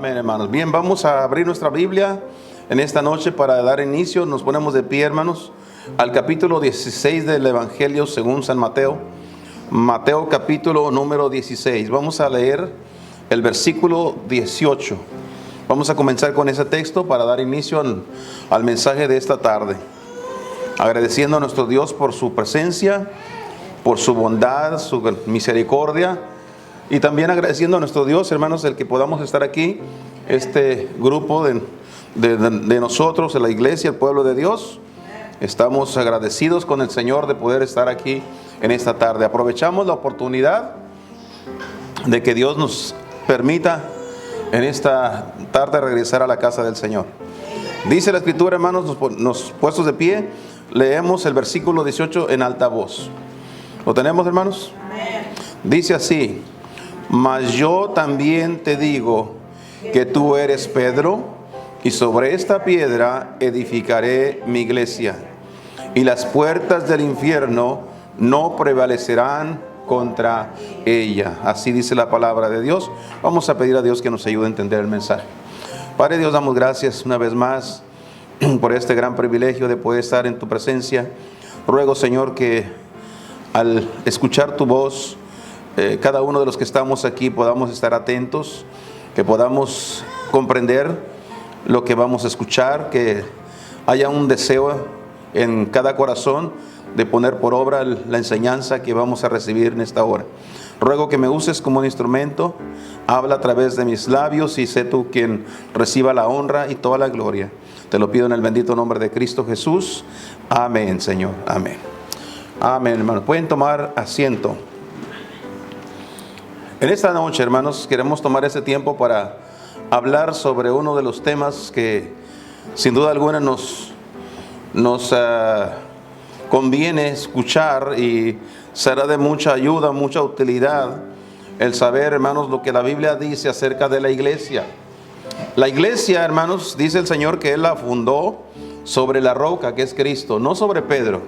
Amén, hermanos. Bien, vamos a abrir nuestra Biblia en esta noche para dar inicio. Nos ponemos de pie, hermanos, al capítulo 16 del Evangelio según San Mateo. Mateo capítulo número 16. Vamos a leer el versículo 18. Vamos a comenzar con ese texto para dar inicio al mensaje de esta tarde. Agradeciendo a nuestro Dios por su presencia, por su bondad, su misericordia. Y también agradeciendo a nuestro Dios, hermanos, el que podamos estar aquí, este grupo de nosotros, en la iglesia, el pueblo de Dios. Estamos agradecidos con el Señor de poder estar aquí en esta tarde. Aprovechamos la oportunidad de que Dios nos permita en esta tarde regresar a la casa del Señor. Dice la Escritura, hermanos, nos puestos de pie, leemos el versículo 18 en alta voz. ¿Lo tenemos, hermanos? Amén. Dice así: mas yo también te digo que tú eres Pedro, y sobre esta piedra edificaré mi iglesia, y las puertas del infierno no prevalecerán contra ella. Así dice la palabra de Dios. Vamos a pedir a Dios que nos ayude a entender el mensaje. Padre Dios, damos gracias una vez más por este gran privilegio de poder estar en tu presencia. Ruego, Señor, que al escuchar tu voz, cada uno de los que estamos aquí podamos estar atentos, que podamos comprender lo que vamos a escuchar, que haya un deseo en cada corazón de poner por obra la enseñanza que vamos a recibir en esta hora. Ruego que me uses como un instrumento, habla a través de mis labios y sé tú quien reciba la honra y toda la gloria. Te lo pido en el bendito nombre de Cristo Jesús. Amén, Señor. Amén. Amén, hermanos. Pueden tomar asiento. En esta noche, hermanos, queremos tomar ese tiempo para hablar sobre uno de los temas que sin duda alguna nos conviene escuchar, y será de mucha ayuda, mucha utilidad el saber, hermanos, lo que la Biblia dice acerca de la iglesia. La iglesia, hermanos, dice el Señor que Él la fundó sobre la roca que es Cristo, no sobre Pedro.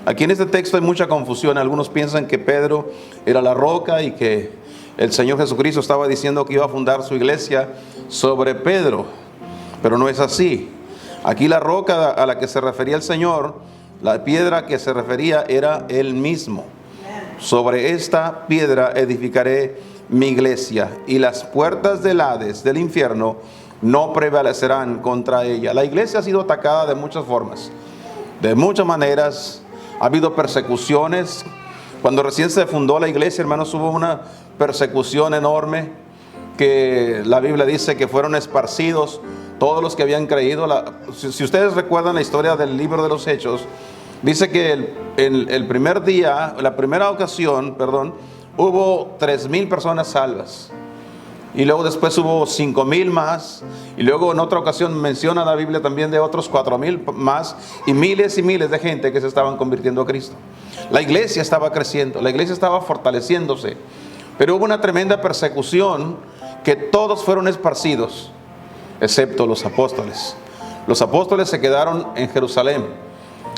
Aquí en este texto hay mucha confusión. Algunos piensan que Pedro era la roca y que el Señor Jesucristo estaba diciendo que iba a fundar su iglesia sobre Pedro, pero no es así. Aquí la roca a la que se refería el Señor, la piedra que se refería era Él mismo. Sobre esta piedra edificaré mi iglesia, y las puertas del Hades, del infierno, no prevalecerán contra ella. La iglesia ha sido atacada de muchas formas, de muchas maneras. Ha habido persecuciones. Cuando recién se fundó la iglesia, hermanos, hubo una persecución enorme que la Biblia dice que fueron esparcidos todos los que habían creído. Si ustedes recuerdan la historia del libro de los Hechos, dice que el primer día, la primera ocasión, hubo 3,000 personas salvas. Y luego después hubo 5,000 más. Y luego en otra ocasión menciona la Biblia también de otros 4,000 más. Y miles de gente que se estaban convirtiendo a Cristo. La iglesia estaba creciendo, la iglesia estaba fortaleciéndose. Pero hubo una tremenda persecución que todos fueron esparcidos, excepto los apóstoles. Los apóstoles se quedaron en Jerusalén.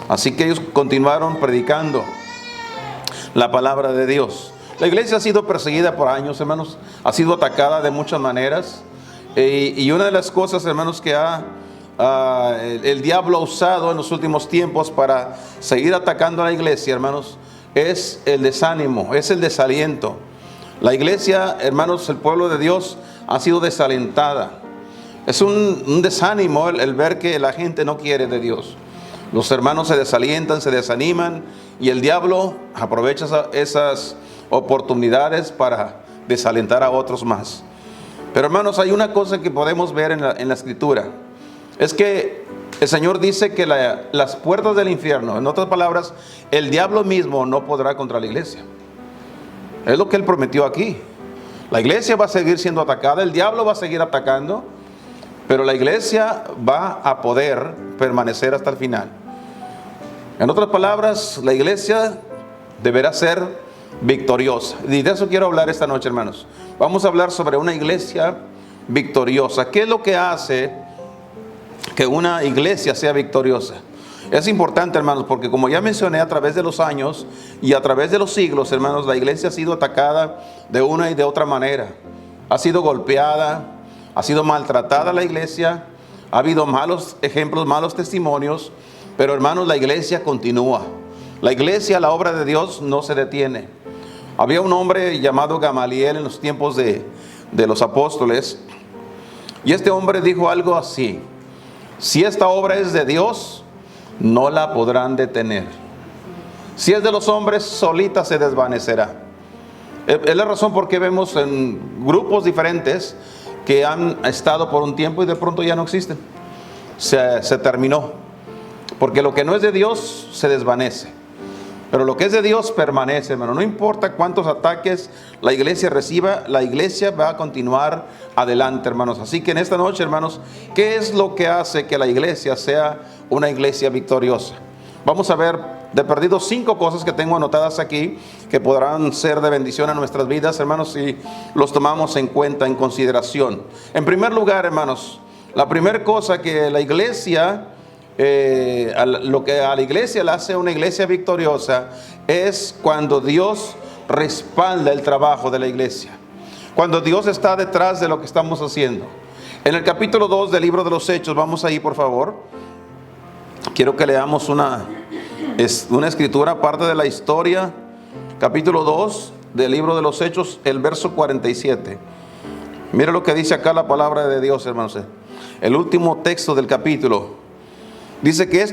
Así que ellos continuaron predicando la palabra de Dios. La iglesia ha sido perseguida por años, hermanos. Ha sido atacada de muchas maneras. Y una de las cosas, hermanos, que el diablo ha usado en los últimos tiempos para seguir atacando a la iglesia, hermanos, es el desánimo, es el desaliento. La iglesia, hermanos, el pueblo de Dios ha sido desalentada. Es un desánimo el ver que la gente no quiere de Dios. Los hermanos se desalientan, se desaniman, y el diablo aprovecha esas oportunidades para desalentar a otros más. Pero, hermanos, hay una cosa que podemos ver en la Escritura. Es que el Señor dice que las puertas del infierno, en otras palabras, el diablo mismo no podrá contra la iglesia. Es lo que Él prometió aquí. La iglesia va a seguir siendo atacada, el diablo va a seguir atacando, pero la iglesia va a poder permanecer hasta el final. En otras palabras, la iglesia deberá ser victoriosa. Y de eso quiero hablar esta noche, hermanos. Vamos a hablar sobre una iglesia victoriosa. ¿Qué es lo que hace que una iglesia sea victoriosa? Es importante, hermanos, porque como ya mencioné, a través de los años y a través de los siglos, hermanos, la iglesia ha sido atacada de una y de otra manera. Ha sido golpeada, ha sido maltratada la iglesia, ha habido malos ejemplos, malos testimonios, pero hermanos, la iglesia continúa. La iglesia, la obra de Dios no se detiene. Había un hombre llamado Gamaliel en los tiempos de los apóstoles, y este hombre dijo algo así: si esta obra es de Dios, no la podrán detener. Si es de los hombres, solita se desvanecerá. Es la razón por qué vemos en grupos diferentes que han estado por un tiempo y de pronto ya no existen. Se terminó. Porque lo que no es de Dios se desvanece. Pero lo que es de Dios permanece, hermano. No importa cuántos ataques la iglesia reciba, la iglesia va a continuar adelante, hermanos. Así que en esta noche, hermanos, ¿qué es lo que hace que la iglesia sea una iglesia victoriosa? Vamos a ver de perdido 5 cosas que tengo anotadas aquí, que podrán ser de bendición a nuestras vidas, hermanos, si los tomamos en cuenta, en consideración. En primer lugar, hermanos, la primera cosa que la iglesia... lo que a la iglesia le hace una iglesia victoriosa es cuando Dios respalda el trabajo de la iglesia, cuando Dios está detrás de lo que estamos haciendo. En el capítulo 2 del libro de los Hechos, vamos ahí por favor. Quiero que leamos una escritura, parte de la historia, capítulo 2 del libro de los Hechos, el verso 47. Mire lo que dice acá la palabra de Dios, hermanos. El último texto del capítulo. Dice que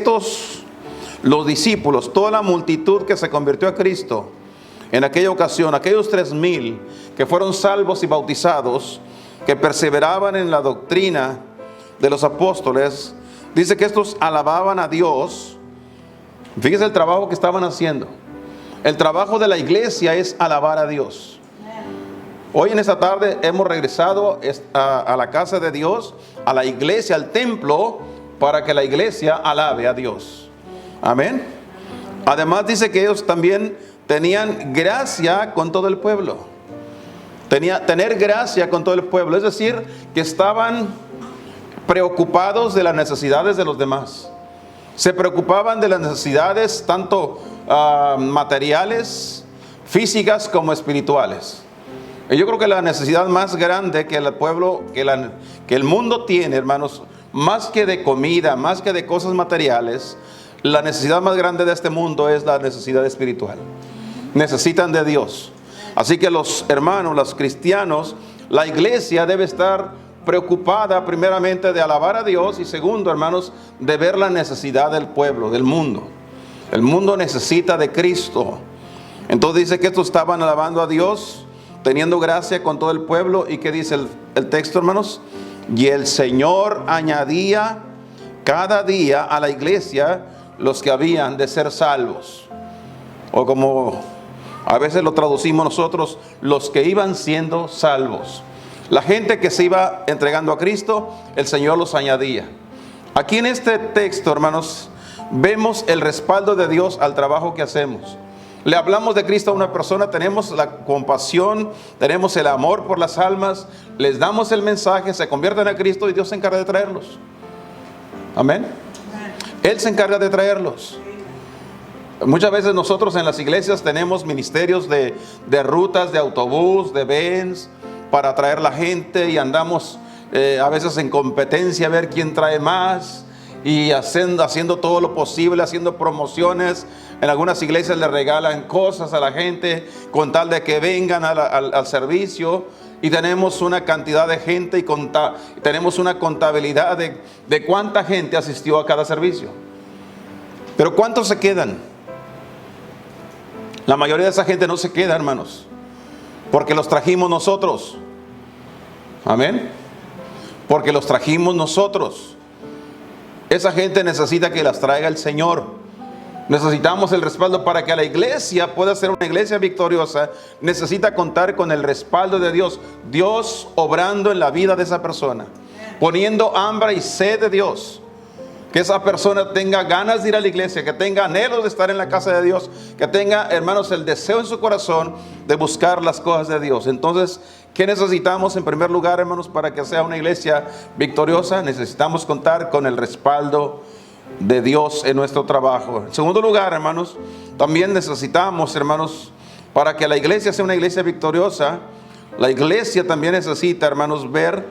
los discípulos, toda la multitud que se convirtió a Cristo en aquella ocasión, aquellos 3,000 que fueron salvos y bautizados, que perseveraban en la doctrina de los apóstoles, dice que estos alababan a Dios. Fíjese el trabajo que estaban haciendo. El trabajo de la iglesia es alabar a Dios. Hoy en esta tarde hemos regresado a la casa de Dios, a la iglesia, al templo, para que la iglesia alabe a Dios. Amén. Además dice que ellos también tenían gracia con todo el pueblo. Tener gracia con todo el pueblo, es decir, que estaban preocupados de las necesidades de los demás. Se preocupaban de las necesidades tanto materiales, físicas como espirituales. Y yo creo que la necesidad más grande que el pueblo, que el mundo tiene, hermanos, más que de comida, más que de cosas materiales, la necesidad más grande de este mundo es la necesidad espiritual. Necesitan de Dios. Así que los hermanos, los cristianos, la iglesia debe estar preocupada primeramente de alabar a Dios y segundo, hermanos, de ver la necesidad del pueblo, del mundo. El mundo necesita de Cristo. Entonces dice que estos estaban alabando a Dios, teniendo gracia con todo el pueblo. ¿Y qué dice el texto, hermanos? Y el Señor añadía cada día a la iglesia los que habían de ser salvos. O como a veces lo traducimos nosotros, los que iban siendo salvos. La gente que se iba entregando a Cristo, el Señor los añadía. Aquí en este texto, hermanos, vemos el respaldo de Dios al trabajo que hacemos. Le hablamos de Cristo a una persona, tenemos la compasión, tenemos el amor por las almas, les damos el mensaje, se convierten a Cristo y Dios se encarga de traerlos. Amén. Él se encarga de traerlos. Muchas veces nosotros en las iglesias tenemos ministerios de rutas, de autobús, de Benz, para traer la gente y andamos a veces en competencia a ver quién trae más. Y haciendo todo lo posible, haciendo promociones. En algunas iglesias le regalan cosas a la gente con tal de que vengan al servicio. Y tenemos una cantidad de gente y tenemos una contabilidad de cuánta gente asistió a cada servicio. Pero ¿cuántos se quedan? La mayoría de esa gente no se queda, hermanos, porque los trajimos nosotros. Amén. Porque los trajimos nosotros. Esa gente necesita que las traiga el Señor. Necesitamos el respaldo para que la iglesia pueda ser una iglesia victoriosa. Necesita contar con el respaldo de Dios. Dios obrando en la vida de esa persona, poniendo hambre y sed de Dios. Que esa persona tenga ganas de ir a la iglesia, que tenga anhelos de estar en la casa de Dios, que tenga, hermanos, el deseo en su corazón de buscar las cosas de Dios. Entonces, ¿qué necesitamos en primer lugar, hermanos, para que sea una iglesia victoriosa? Necesitamos contar con el respaldo de Dios en nuestro trabajo. En segundo lugar, hermanos, también necesitamos, hermanos, para que la iglesia sea una iglesia victoriosa, la iglesia también necesita, hermanos, ver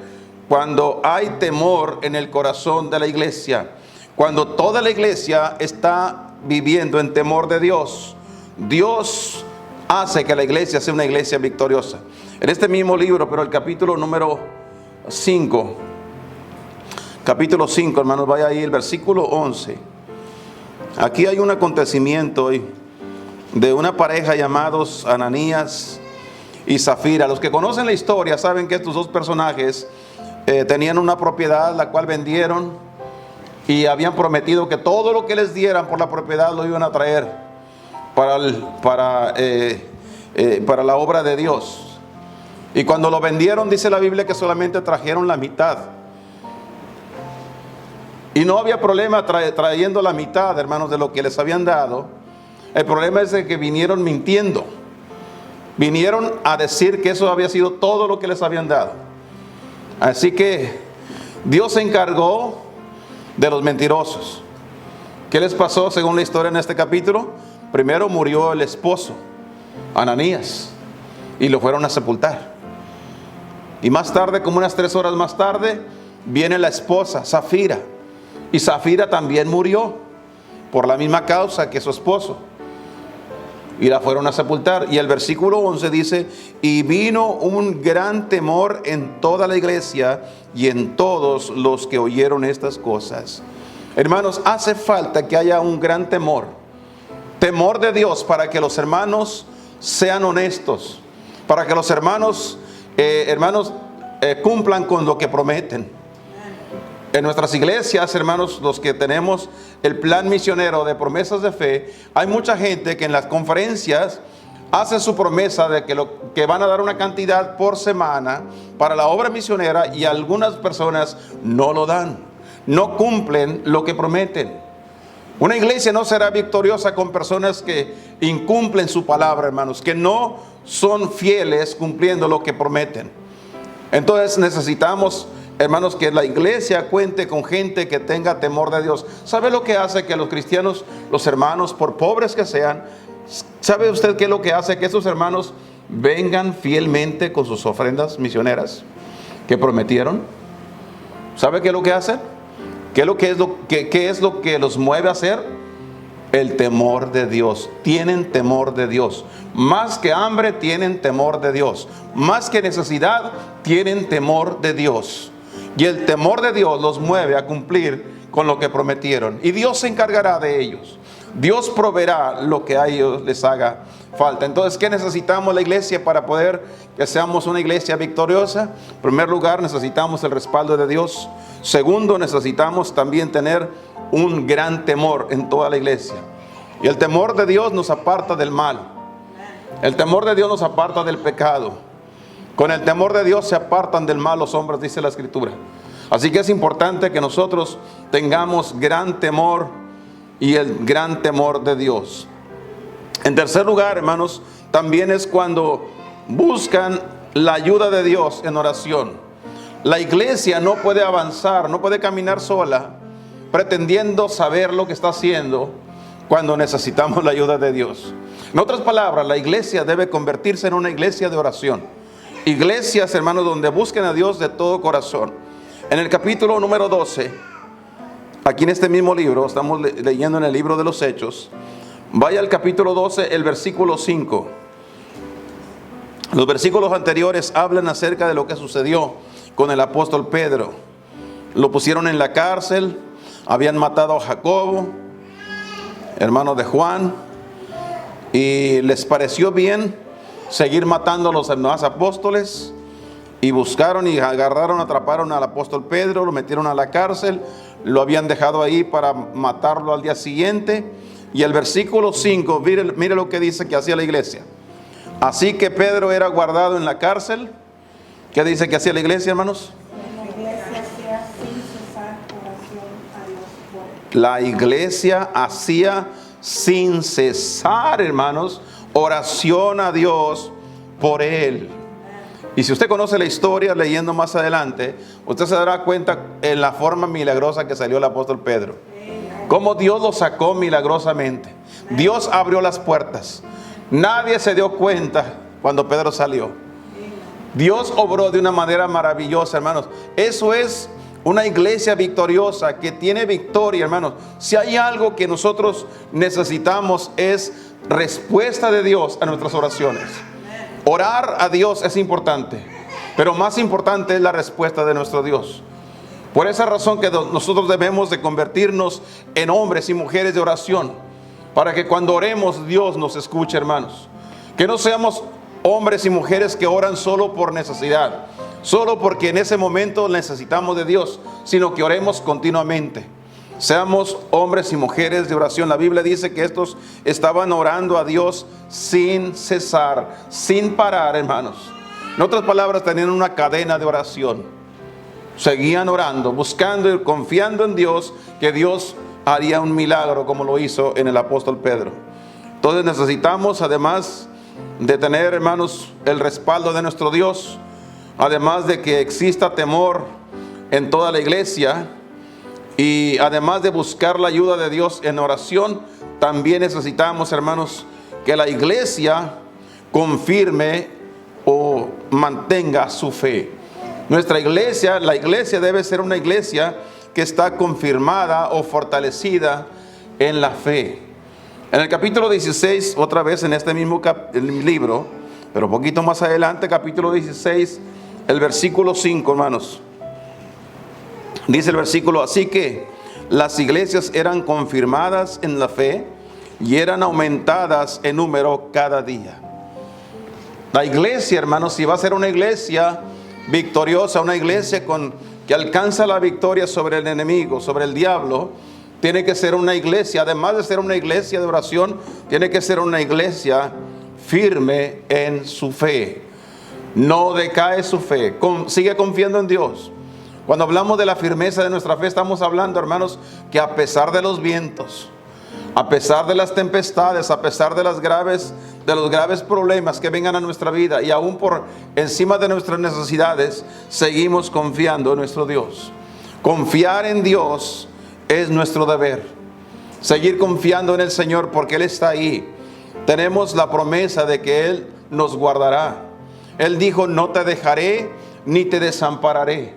cuando hay temor en el corazón de la iglesia, cuando toda la iglesia está viviendo en temor de Dios, Dios hace que la iglesia sea una iglesia victoriosa. En este mismo libro, pero el capítulo número 5, hermanos, vaya ahí, el versículo 11. Aquí hay un acontecimiento de una pareja llamados Ananías y Zafira. Los que conocen la historia saben que estos dos personajes tenían una propiedad la cual vendieron y habían prometido que todo lo que les dieran por la propiedad lo iban a traer para la obra de Dios. Y cuando lo vendieron, dice la Biblia que solamente trajeron la mitad. Y no había problema trayendo la mitad, hermanos, de lo que les habían dado. El problema es de que vinieron mintiendo. Vinieron a decir que eso había sido todo lo que les habían dado. Así que Dios se encargó de los mentirosos. ¿Qué les pasó según la historia en este capítulo? Primero murió el esposo, Ananías, y lo fueron a sepultar. Y más tarde, como unas 3 horas más tarde, viene la esposa, Zafira. Y Zafira también murió por la misma causa que su esposo. Y la fueron a sepultar. Y el versículo 11 dice: y vino un gran temor en toda la iglesia y en todos los que oyeron estas cosas. Hermanos, hace falta que haya un gran temor. Temor de Dios para que los hermanos sean honestos. Para que los hermanos, cumplan con lo que prometen. En nuestras iglesias, hermanos, los que tenemos el plan misionero de promesas de fe, hay mucha gente que en las conferencias hace su promesa de que van a dar una cantidad por semana para la obra misionera, y algunas personas no lo dan, no cumplen lo que prometen. Una iglesia no será victoriosa con personas que incumplen su palabra, hermanos, que no son fieles cumpliendo lo que prometen. Entonces necesitamos, hermanos, que la iglesia cuente con gente que tenga temor de Dios. ¿Sabe lo que hace que los cristianos, los hermanos, por pobres que sean, sabe usted qué es lo que hace que esos hermanos vengan fielmente con sus ofrendas misioneras que prometieron? ¿Sabe qué es lo que hacen? ¿Qué es lo que los mueve a hacer? El temor de Dios. Tienen temor de Dios. Más que hambre, tienen temor de Dios. Más que necesidad, tienen temor de Dios. Y el temor de Dios los mueve a cumplir con lo que prometieron. Y Dios se encargará de ellos. Dios proveerá lo que a ellos les haga falta. Entonces, ¿qué necesitamos la iglesia para poder que seamos una iglesia victoriosa? En primer lugar, necesitamos el respaldo de Dios. Segundo, necesitamos también tener un gran temor en toda la iglesia. Y el temor de Dios nos aparta del mal. El temor de Dios nos aparta del pecado. Con el temor de Dios se apartan del mal los hombres, dice la Escritura. Así que es importante que nosotros tengamos gran temor y el gran temor de Dios. En tercer lugar, hermanos, también es cuando buscan la ayuda de Dios en oración. La iglesia no puede avanzar, no puede caminar sola, pretendiendo saber lo que está haciendo cuando necesitamos la ayuda de Dios. En otras palabras, la iglesia debe convertirse en una iglesia de oración. Iglesias, hermanos, donde busquen a Dios de todo corazón. En el capítulo número 12, aquí en este mismo libro, estamos leyendo en el libro de los Hechos. Vaya al capítulo 12, el versículo 5. Los versículos anteriores hablan acerca de lo que sucedió con el apóstol Pedro. Lo pusieron en la cárcel, habían matado a Jacobo, hermano de Juan, y les pareció bien seguir matando a los demás apóstoles, y buscaron y atraparon al apóstol Pedro, lo metieron a la cárcel, lo habían dejado ahí para matarlo al día siguiente. Y el versículo 5, mire lo que dice que hacía la iglesia. Así que Pedro era guardado en la cárcel. ¿Qué dice que hacía la iglesia, hermanos? La iglesia hacía sin cesar, hermanos, oración a Dios por él. Y si usted conoce la historia, leyendo más adelante, usted se dará cuenta en la forma milagrosa que salió el apóstol Pedro. Cómo Dios lo sacó milagrosamente. Dios abrió las puertas. Nadie se dio cuenta cuando Pedro salió. Dios obró de una manera maravillosa, hermanos. Eso es una iglesia victoriosa que tiene victoria, hermanos. Si hay algo que nosotros necesitamos es respuesta de Dios a nuestras oraciones. Orar a Dios es importante, pero más importante es la respuesta de nuestro Dios. Por esa razón que nosotros debemos de convertirnos en hombres y mujeres de oración, para que cuando oremos Dios nos escuche, hermanos. Que no seamos hombres y mujeres que oran solo por necesidad, solo porque en ese momento necesitamos de Dios, sino que oremos continuamente. Seamos hombres y mujeres de oración. La Biblia dice que estos estaban orando a Dios sin cesar, sin parar, hermanos. En otras palabras, tenían una cadena de oración. Seguían orando, buscando y confiando en Dios, que Dios haría un milagro como lo hizo en el apóstol Pedro. Entonces necesitamos, además de tener, hermanos, el respaldo de nuestro Dios, además de que exista temor en toda la iglesia, y además de buscar la ayuda de Dios en oración, también necesitamos, hermanos, que la iglesia confirme o mantenga su fe. Nuestra iglesia, la iglesia debe ser una iglesia que está confirmada o fortalecida en la fe. En el capítulo 16, otra vez en este mismo libro, pero un poquito más adelante, capítulo 16, el versículo 5, hermanos. Dice el versículo: así que las iglesias eran confirmadas en la fe y eran aumentadas en número cada día. La iglesia, hermanos, si va a ser una iglesia victoriosa, una iglesia que alcanza la victoria sobre el enemigo, sobre el diablo, tiene que ser una iglesia, además de ser una iglesia de oración, tiene que ser una iglesia firme en su fe. No decae su fe, sigue confiando en Dios. Cuando hablamos de la firmeza de nuestra fe, estamos hablando, hermanos, que a pesar de los vientos, a pesar de las tempestades, a pesar de los graves problemas que vengan a nuestra vida, y aún por encima de nuestras necesidades, seguimos confiando en nuestro Dios. Confiar en Dios es nuestro deber. Seguir confiando en el Señor porque Él está ahí. Tenemos la promesa de que Él nos guardará. Él dijo: no te dejaré ni te desampararé.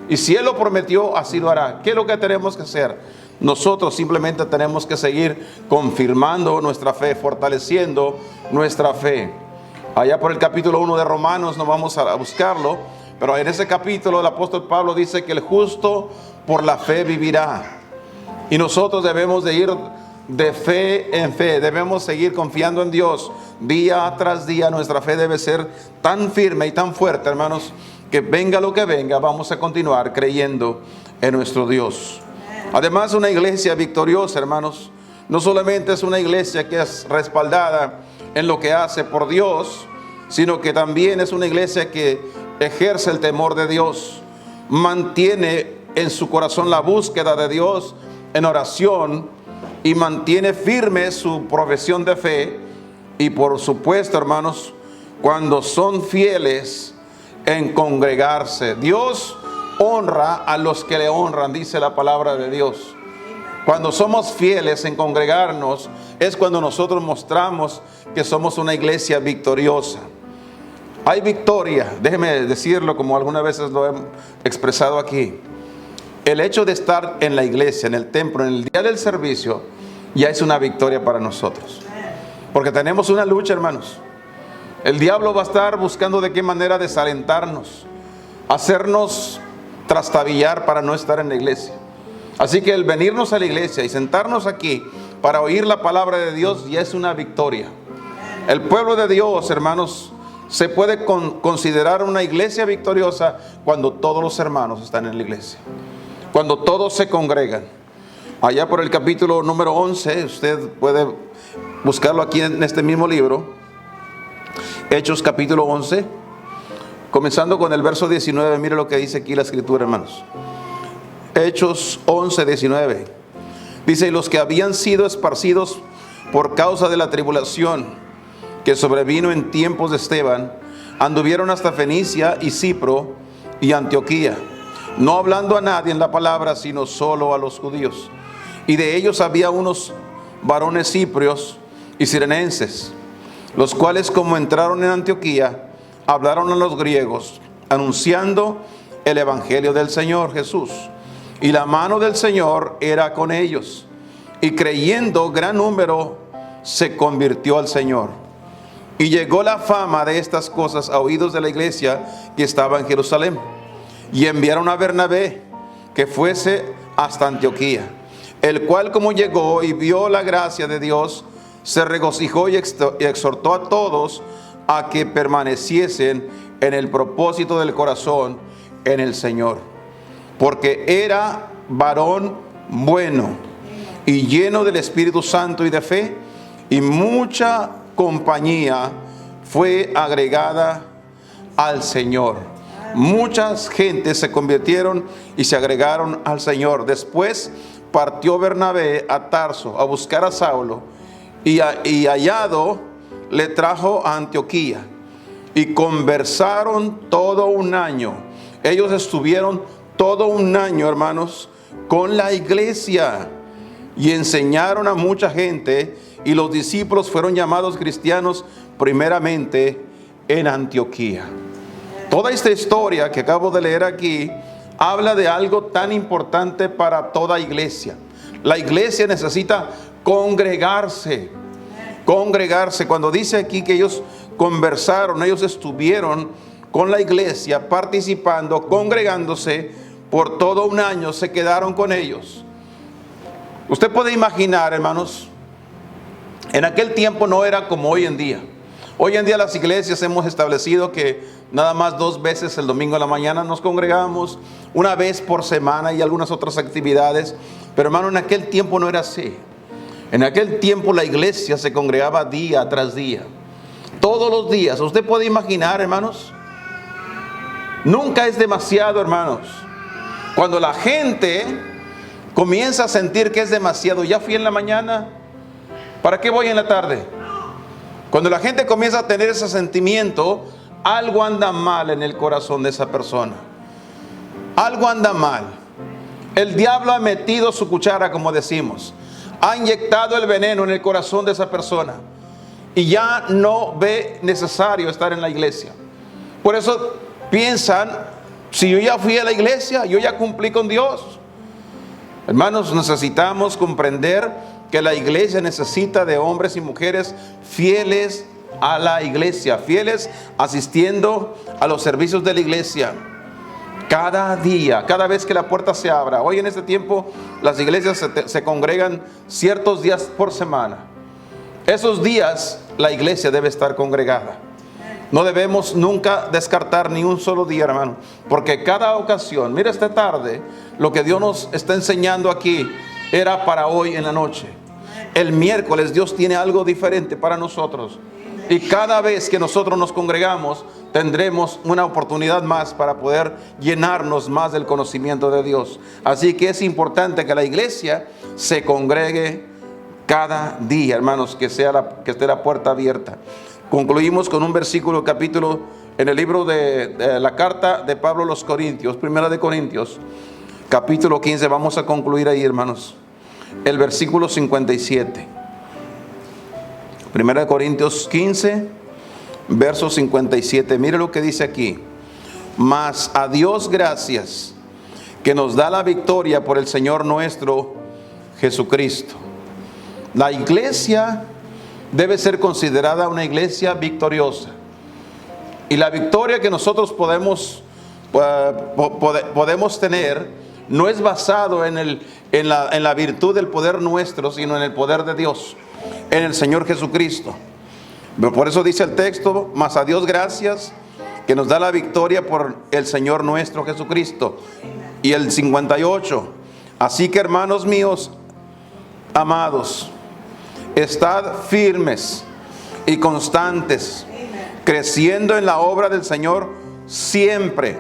Y si Él lo prometió, así lo hará. ¿Qué es lo que tenemos que hacer? Nosotros simplemente tenemos que seguir confirmando nuestra fe, fortaleciendo nuestra fe. Allá por el capítulo 1 de Romanos, no vamos a buscarlo, pero en ese capítulo el apóstol Pablo dice que el justo por la fe vivirá. Y nosotros debemos de ir de fe en fe, debemos seguir confiando en Dios. Día tras día nuestra fe debe ser tan firme y tan fuerte, hermanos, que venga lo que venga, vamos a continuar creyendo en nuestro Dios. Además, una iglesia victoriosa, hermanos, no solamente es una iglesia que es respaldada en lo que hace por Dios, sino que también es una iglesia que ejerce el temor de Dios, mantiene en su corazón la búsqueda de Dios en oración y mantiene firme su profesión de fe. Y por supuesto, hermanos, cuando son fieles en congregarse, Dios honra a los que le honran, dice la palabra de Dios. Cuando somos fieles en congregarnos, es cuando nosotros mostramos que somos una iglesia victoriosa. Hay victoria, déjeme decirlo como algunas veces lo he expresado aquí. El hecho de estar en la iglesia, en el templo, en el día del servicio, ya es una victoria para nosotros. Porque tenemos una lucha, hermanos. El diablo va a estar buscando de qué manera desalentarnos, hacernos trastabillar para no estar en la iglesia. Así que el venirnos a la iglesia y sentarnos aquí para oír la palabra de Dios ya es una victoria. El pueblo de Dios, hermanos, se puede considerar una iglesia victoriosa cuando todos los hermanos están en la iglesia, cuando todos se congregan. Allá por el capítulo número 11, usted puede buscarlo aquí en este mismo libro, Hechos capítulo 11, comenzando con el verso 19, mire lo que dice aquí la escritura, hermanos. Hechos 11, 19. Dice: y los que habían sido esparcidos por causa de la tribulación que sobrevino en tiempos de Esteban, anduvieron hasta Fenicia y Cipro y Antioquía, no hablando a nadie en la palabra, sino solo a los judíos. Y de ellos había unos varones ciprios y cirenenses, los cuales, como entraron en Antioquía, hablaron a los griegos, anunciando el evangelio del Señor Jesús. Y la mano del Señor era con ellos. Y creyendo, gran número se convirtió al Señor. Y llegó la fama de estas cosas a oídos de la iglesia que estaba en Jerusalén. Y enviaron a Bernabé que fuese hasta Antioquía, el cual, como llegó y vio la gracia de Dios, se regocijó y exhortó a todos a que permaneciesen en el propósito del corazón en el Señor, porque era varón bueno y lleno del Espíritu Santo y de fe, y mucha compañía fue agregada al Señor. Muchas gentes se convirtieron y se agregaron al Señor. Después partió Bernabé a Tarso a buscar a Saulo, y hallado le trajo a Antioquía, y conversaron todo un año. Ellos estuvieron todo un año, hermanos, con la iglesia, y enseñaron a mucha gente, y los discípulos fueron llamados cristianos primeramente en Antioquía. Toda esta historia que acabo de leer aquí habla de algo tan importante para toda iglesia. La iglesia necesita congregarse. Cuando dice aquí que ellos conversaron, ellos estuvieron con la iglesia, participando, congregándose por todo un año, se quedaron con ellos. Usted puede imaginar, hermanos, en aquel tiempo no era como hoy en día. Hoy en día las iglesias hemos establecido que nada más 2 veces el domingo en la mañana nos congregamos, una vez por semana y algunas otras actividades. Pero hermano, en aquel tiempo no era así. En aquel tiempo la iglesia se congregaba día tras día, todos los días. Usted puede imaginar, hermanos, nunca es demasiado, hermanos. Cuando la gente comienza a sentir que es demasiado, ya fui en la mañana, ¿para qué voy en la tarde? Cuando la gente comienza a tener ese sentimiento, algo anda mal en el corazón de esa persona. Algo anda mal. El diablo ha metido su cuchara, como decimos. Ha inyectado el veneno en el corazón de esa persona. Y ya no ve necesario estar en la iglesia. Por eso piensan, si yo ya fui a la iglesia, yo ya cumplí con Dios. Hermanos, necesitamos comprender que la iglesia necesita de hombres y mujeres fieles a la iglesia, fieles asistiendo a los servicios de la iglesia. Cada día, cada vez que la puerta se abra. Hoy en este tiempo las iglesias se congregan ciertos días por semana. Esos días la iglesia debe estar congregada. No debemos nunca descartar ni un solo día, hermano, porque cada ocasión, mira, esta tarde, lo que Dios nos está enseñando aquí era para hoy en la noche. El miércoles Dios tiene algo diferente para nosotros. Y cada vez que nosotros nos congregamos, tendremos una oportunidad más para poder llenarnos más del conocimiento de Dios. Así que es importante que la iglesia se congregue cada día, hermanos, que esté la puerta abierta. Concluimos con un versículo, capítulo, en el libro de la carta de Pablo a los Corintios, Primera de Corintios, capítulo 15. Vamos a concluir ahí, hermanos. El versículo 57. Primera de Corintios 15, verso 57. Mire lo que dice aquí. Mas a Dios gracias, que nos da la victoria por el Señor nuestro Jesucristo. La iglesia debe ser considerada una iglesia victoriosa. Y la victoria que nosotros podemos tener no es basado en la virtud del poder nuestro, sino en el poder de Dios, en el Señor Jesucristo. Por eso dice el texto, mas a Dios gracias, que nos da la victoria por el Señor nuestro Jesucristo. Y el 58, así que hermanos míos, amados, estad firmes y constantes, creciendo en la obra del Señor siempre,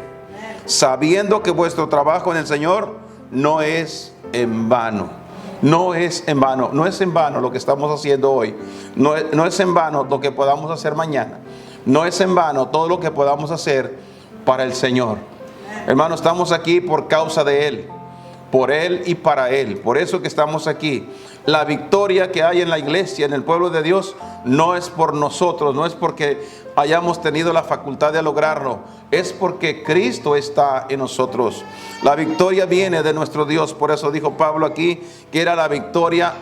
sabiendo que vuestro trabajo en el Señor no es en vano. No es en vano. No es en vano lo que estamos haciendo hoy. No es en vano lo que podamos hacer mañana. No es en vano todo lo que podamos hacer para el Señor. Hermano, estamos aquí por causa de Él, por Él y para Él. Por eso que estamos aquí. La victoria que hay en la iglesia, en el pueblo de Dios, no es por nosotros, no es porque hayamos tenido la facultad de lograrlo, es porque Cristo está en nosotros. La victoria viene de nuestro Dios. Por eso dijo Pablo aquí que era la victoria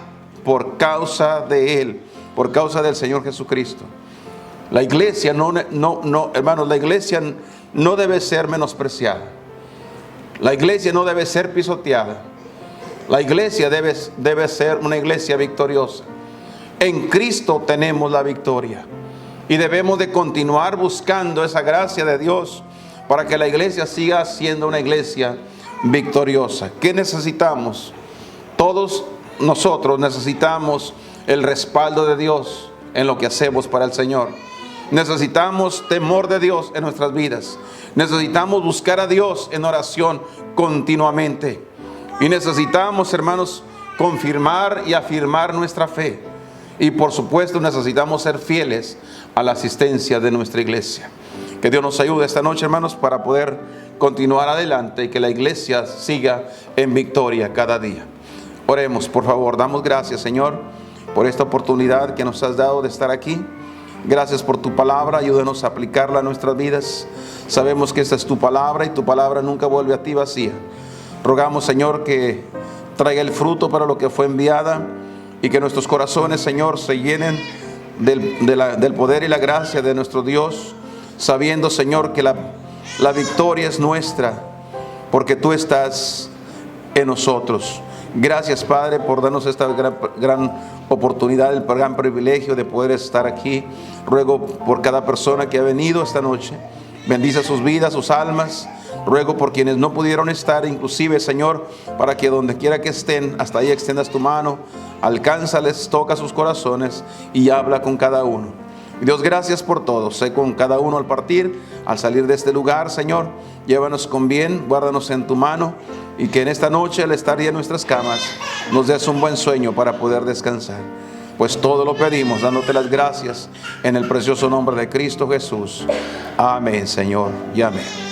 por causa de Él, por causa del Señor Jesucristo. La iglesia hermanos, la iglesia no debe ser menospreciada. La iglesia no debe ser pisoteada. La iglesia debe ser una iglesia victoriosa. En Cristo tenemos la victoria y debemos de continuar buscando esa gracia de Dios para que la iglesia siga siendo una iglesia victoriosa. ¿Qué necesitamos? Todos nosotros necesitamos el respaldo de Dios en lo que hacemos para el Señor. Necesitamos temor de Dios en nuestras vidas. Necesitamos buscar a Dios en oración continuamente. Y necesitamos, hermanos, confirmar y afirmar nuestra fe. Y por supuesto necesitamos ser fieles a la asistencia de nuestra iglesia. Que Dios nos ayude esta noche, hermanos, para poder continuar adelante y que la iglesia siga en victoria cada día. Oremos, por favor. Damos gracias, Señor, por esta oportunidad que nos has dado de estar aquí. Gracias por tu palabra. Ayúdanos a aplicarla a nuestras vidas. Sabemos que esta es tu palabra y tu palabra nunca vuelve a ti vacía. Rogamos, Señor, que traiga el fruto para lo que fue enviada y que nuestros corazones, Señor, se llenen del poder y la gracia de nuestro Dios, sabiendo, Señor, que la victoria es nuestra, porque tú estás en nosotros. Gracias, Padre, por darnos esta gran oportunidad, el gran privilegio de poder estar aquí. Ruego por cada persona que ha venido esta noche. Bendice sus vidas, sus almas. Ruego por quienes no pudieron estar, inclusive, Señor, para que donde quiera que estén, hasta ahí extiendas tu mano, alcánzales, toca sus corazones y habla con cada uno. Dios, gracias por todo. Sé con cada uno al partir, al salir de este lugar, Señor. Llévanos con bien, guárdanos en tu mano y que en esta noche, al estar ya en nuestras camas, nos des un buen sueño para poder descansar. Pues todo lo pedimos dándote las gracias en el precioso nombre de Cristo Jesús. Amén, Señor, y amén.